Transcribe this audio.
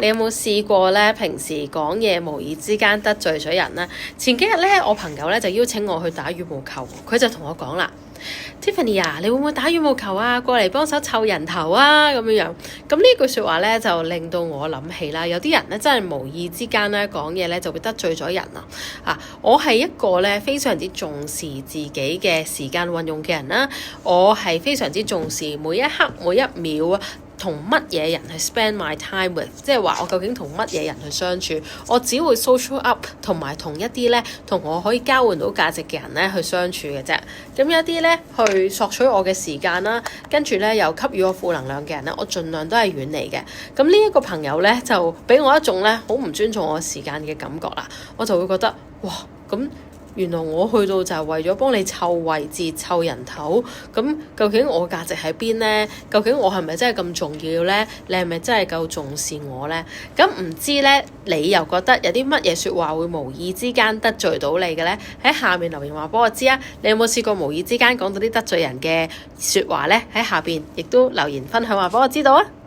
你有冇試過咧？平時講嘢無意之間得罪咗人咧？前幾日咧，我朋友咧就邀請我去打羽毛球，佢就同我講啦：Tiffany 啊，你會唔會打羽毛球啊？過嚟幫手湊人頭啊咁樣樣。咁呢句説話咧就令到我諗起啦，有啲人咧真係無意之間咧講嘢咧就會得罪咗人啊！我係一個咧非常之重視自己嘅時間運用嘅人啦，我係非常之重視每一刻每一秒啊，同乜嘢人去 spend my time with， 即係話我究竟同乜嘢人去相處，我只會 social up 同埋同一啲咧同我可以交換到價值嘅人咧去相處嘅啫。咁有一啲咧去索取我嘅時間啦，跟住咧又給予我負能量嘅人咧，我盡量都係遠離嘅。咁呢一個朋友咧就俾我一種咧好唔尊重我時間嘅感覺啦，我就會覺得哇咁。原來我去到就係為咗幫你湊位置、湊人頭，咁究竟我價值喺邊呢？究竟我係咪真係咁重要呢？你係咪真係夠重視我呢？咁唔知呢，你又覺得有啲乜嘢説話會無意之間得罪到你嘅呢？喺下面留言話俾我知啊！你有冇試過無意之間講到啲得罪人嘅説話呢？喺下邊亦都留言分享話俾我知道啊！